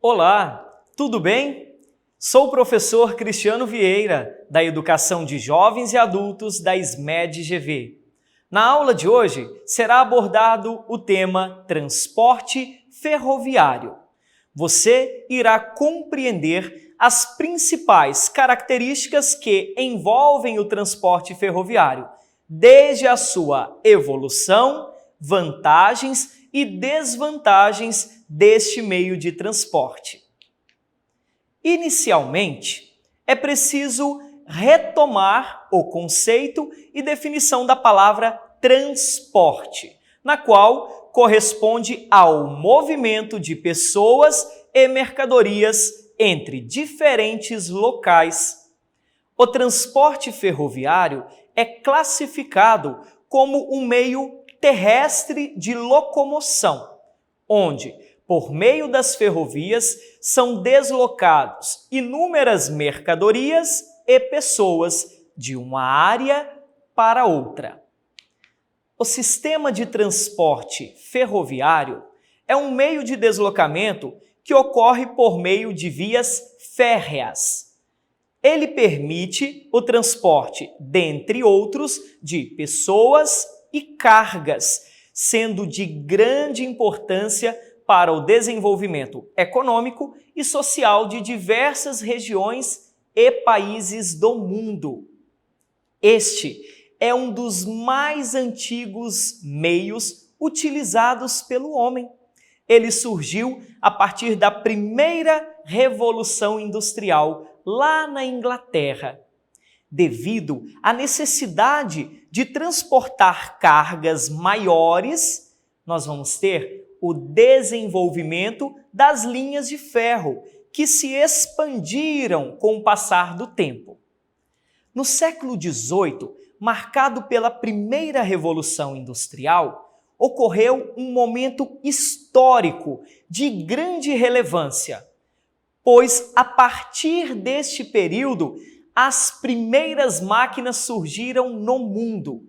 Olá, tudo bem? Sou o professor Cristiano Vieira, da Educação de Jovens e Adultos da SMED GV. Na aula de hoje será abordado o tema transporte ferroviário. Você irá compreender as principais características que envolvem o transporte ferroviário, desde a sua evolução, vantagens e desvantagens deste meio de transporte. Inicialmente, é preciso retomar o conceito e definição da palavra transporte, na qual corresponde ao movimento de pessoas e mercadorias entre diferentes locais. O transporte ferroviário é classificado como um meio terrestre de locomoção, onde, por meio das ferrovias, são deslocados inúmeras mercadorias e pessoas de uma área para outra. O sistema de transporte ferroviário é um meio de deslocamento que ocorre por meio de vias férreas. Ele permite o transporte, dentre outros, de pessoas e cargas, sendo de grande importância para o desenvolvimento econômico e social de diversas regiões e países do mundo. Este é um dos mais antigos meios utilizados pelo homem. Ele surgiu a partir da primeira Revolução Industrial, lá na Inglaterra. Devido à necessidade de transportar cargas maiores, nós vamos ter o desenvolvimento das linhas de ferro, que se expandiram com o passar do tempo. No século XVIII, marcado pela primeira Revolução Industrial, ocorreu um momento histórico de grande relevância, pois a partir deste período, as primeiras máquinas surgiram no mundo.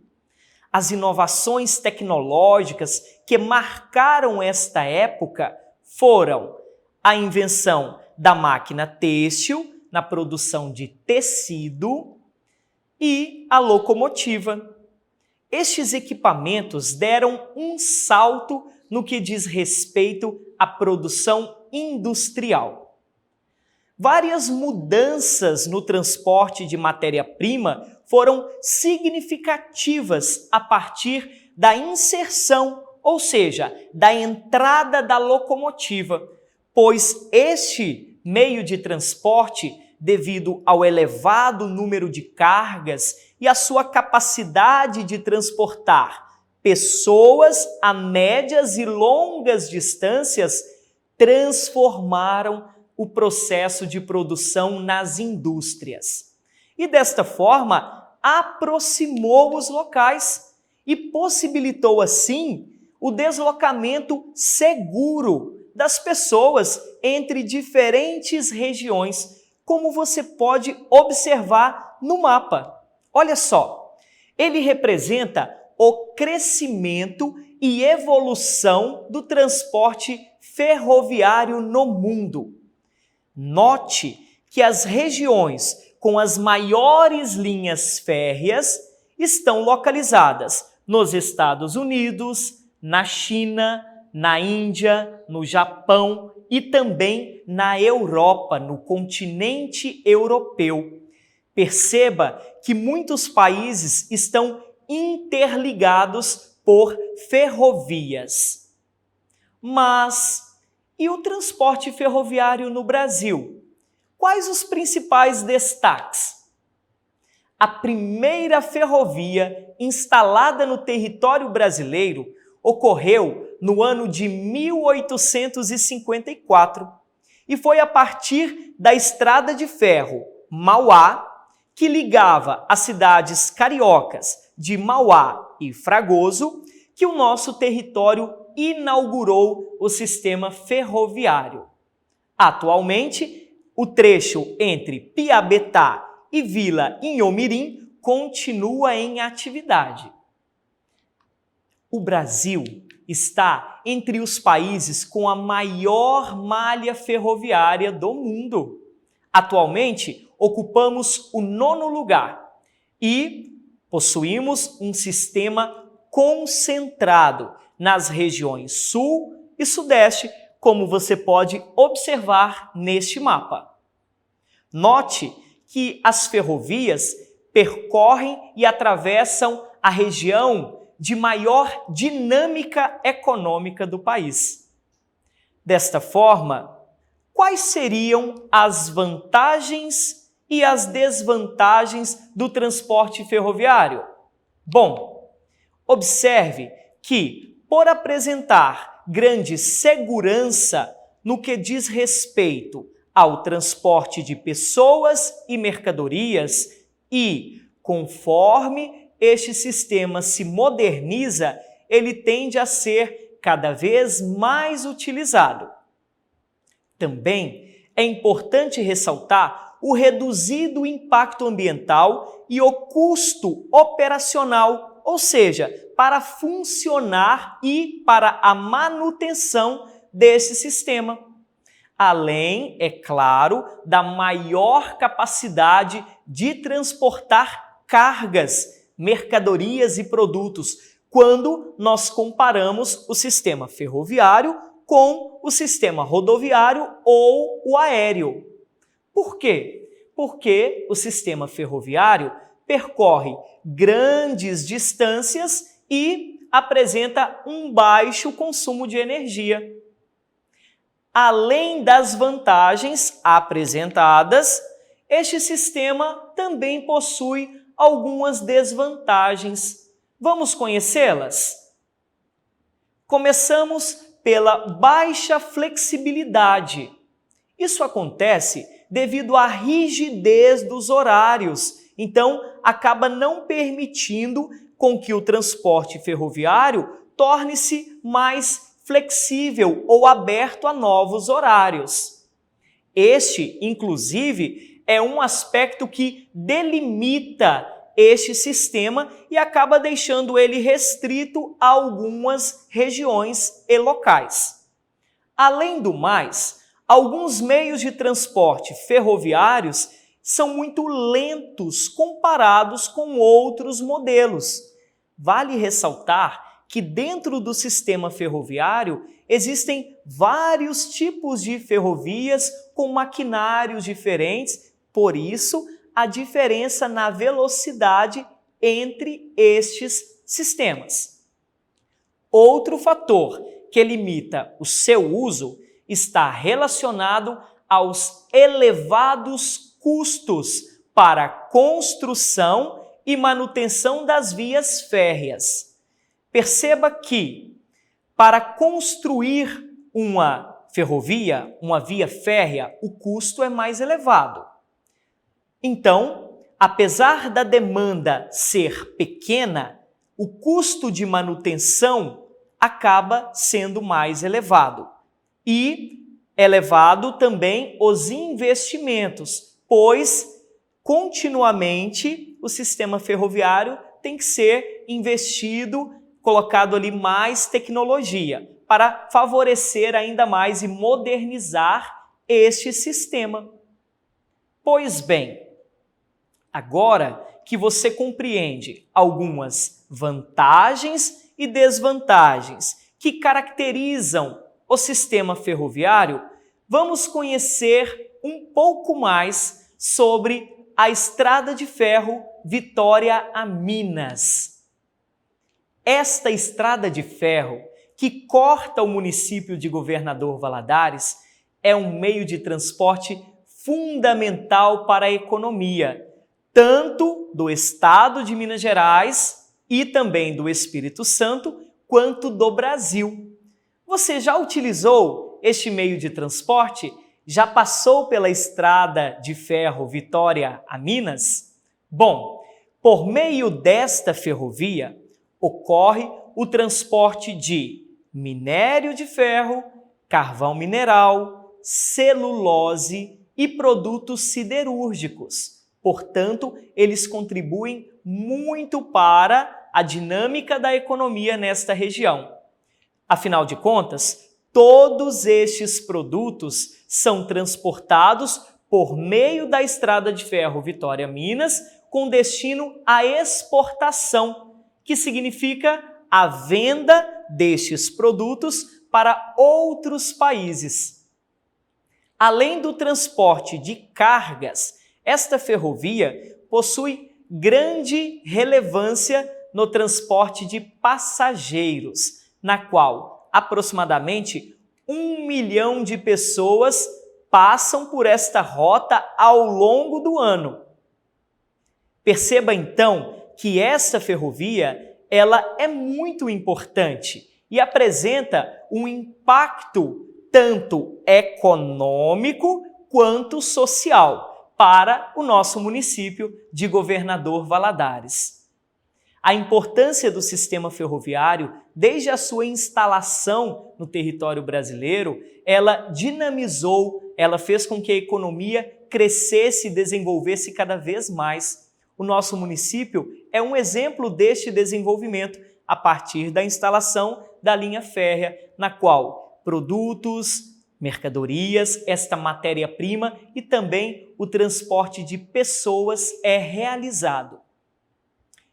As inovações tecnológicas que marcaram esta época foram a invenção da máquina têxtil na produção de tecido e a locomotiva. Estes equipamentos deram um salto no que diz respeito à produção industrial. Várias mudanças no transporte de matéria-prima foram significativas a partir da inserção, ou seja, da entrada da locomotiva, pois este meio de transporte, devido ao elevado número de cargas e à sua capacidade de transportar pessoas a médias e longas distâncias, transformaram o processo de produção nas indústrias. E desta forma, aproximou os locais e possibilitou assim o deslocamento seguro das pessoas entre diferentes regiões, como você pode observar no mapa. Olha só, ele representa o crescimento e evolução do transporte ferroviário no mundo. Note que as regiões com as maiores linhas férreas estão localizadas nos Estados Unidos, na China, na Índia, no Japão e também na Europa, no continente europeu. Perceba que muitos países estão interligados por ferrovias. Mas e o transporte ferroviário no Brasil? Quais os principais destaques? A primeira ferrovia instalada no território brasileiro ocorreu no ano de 1854 e foi a partir da estrada de ferro Mauá, que ligava as cidades cariocas de Mauá e Fragoso, que o nosso território inaugurou o sistema ferroviário. Atualmente, o trecho entre Piabetá e Vila Inhomirim continua em atividade. O Brasil está entre os países com a maior malha ferroviária do mundo. Atualmente, ocupamos o 9º lugar e possuímos um sistema concentrado nas regiões Sul e Sudeste, como você pode observar neste mapa. Note que as ferrovias percorrem e atravessam a região de maior dinâmica econômica do país. Desta forma, quais seriam as vantagens e as desvantagens do transporte ferroviário? Bom, observe que, por apresentar grande segurança no que diz respeito ao transporte de pessoas e mercadorias e, conforme este sistema se moderniza, ele tende a ser cada vez mais utilizado. Também é importante ressaltar o reduzido impacto ambiental e o custo operacional, ou seja, para funcionar e para a manutenção desse sistema. Além, é claro, da maior capacidade de transportar cargas, mercadorias e produtos, quando nós comparamos o sistema ferroviário com o sistema rodoviário ou o aéreo. Por quê? Porque o sistema ferroviário percorre grandes distâncias e apresenta um baixo consumo de energia. Além das vantagens apresentadas, este sistema também possui algumas desvantagens. Vamos conhecê-las? Começamos pela baixa flexibilidade. Isso acontece devido à rigidez dos horários, então acaba não permitindo com que o transporte ferroviário torne-se mais flexível ou aberto a novos horários. Este, inclusive, é um aspecto que delimita este sistema e acaba deixando ele restrito a algumas regiões e locais. Além do mais, alguns meios de transporte ferroviários são muito lentos comparados com outros modelos. Vale ressaltar que dentro do sistema ferroviário existem vários tipos de ferrovias com maquinários diferentes, por isso a diferença na velocidade entre estes sistemas. Outro fator que limita o seu uso está relacionado aos elevados custos para construção e manutenção das vias férreas. Perceba que, para construir uma ferrovia, uma via férrea, o custo é mais elevado. Então, apesar da demanda ser pequena, o custo de manutenção acaba sendo mais elevado. E elevado também os investimentos, pois continuamente o sistema ferroviário tem que ser investido, colocado ali mais tecnologia para favorecer ainda mais e modernizar este sistema. Pois bem, agora que você compreende algumas vantagens e desvantagens que caracterizam o sistema ferroviário, vamos conhecer um pouco mais sobre a Estrada de Ferro Vitória a Minas. Esta estrada de ferro, que corta o município de Governador Valadares, é um meio de transporte fundamental para a economia, tanto do estado de Minas Gerais e também do Espírito Santo, quanto do Brasil. Você já utilizou este meio de transporte? Já passou pela estrada de ferro Vitória a Minas? Bom, por meio desta ferrovia, ocorre o transporte de minério de ferro, carvão mineral, celulose e produtos siderúrgicos. Portanto, eles contribuem muito para a dinâmica da economia nesta região. Afinal de contas, todos estes produtos são transportados por meio da Estrada de Ferro Vitória-Minas com destino à exportação, que significa a venda destes produtos para outros países. Além do transporte de cargas, esta ferrovia possui grande relevância no transporte de passageiros, na qual aproximadamente 1 milhão de pessoas passam por esta rota ao longo do ano. Perceba então que essa ferrovia ela é muito importante e apresenta um impacto tanto econômico quanto social para o nosso município de Governador Valadares. A importância do sistema ferroviário, desde a sua instalação no território brasileiro, ela dinamizou, ela fez com que a economia crescesse e desenvolvesse cada vez mais. O nosso município é um exemplo deste desenvolvimento a partir da instalação da linha férrea, na qual produtos, mercadorias, esta matéria-prima e também o transporte de pessoas é realizado.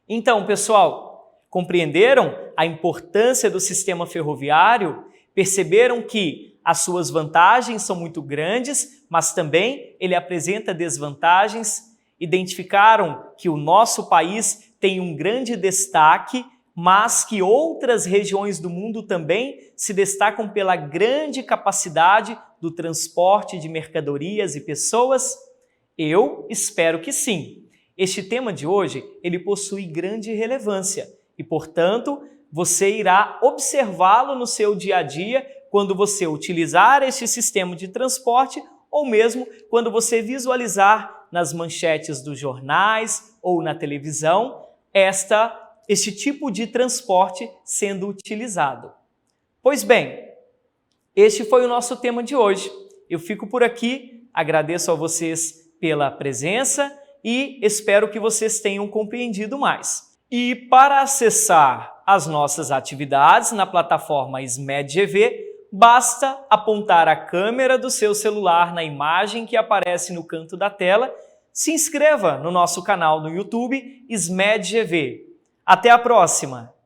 Então, pessoal, compreenderam a importância do sistema ferroviário? Perceberam que as suas vantagens são muito grandes, mas também ele apresenta desvantagens? Identificaram que o nosso país tem um grande destaque, mas que outras regiões do mundo também se destacam pela grande capacidade do transporte de mercadorias e pessoas? Eu espero que sim. Este tema de hoje, ele possui grande relevância e, portanto, você irá observá-lo no seu dia a dia quando você utilizar este sistema de transporte ou mesmo quando você visualizar nas manchetes dos jornais ou na televisão este tipo de transporte sendo utilizado. Pois bem, este foi o nosso tema de hoje. Eu fico por aqui, agradeço a vocês pela presença e espero que vocês tenham compreendido mais. E para acessar as nossas atividades na plataforma SMED-GV, basta apontar a câmera do seu celular na imagem que aparece no canto da tela. Se inscreva no nosso canal no YouTube SMED-GV. Até a próxima!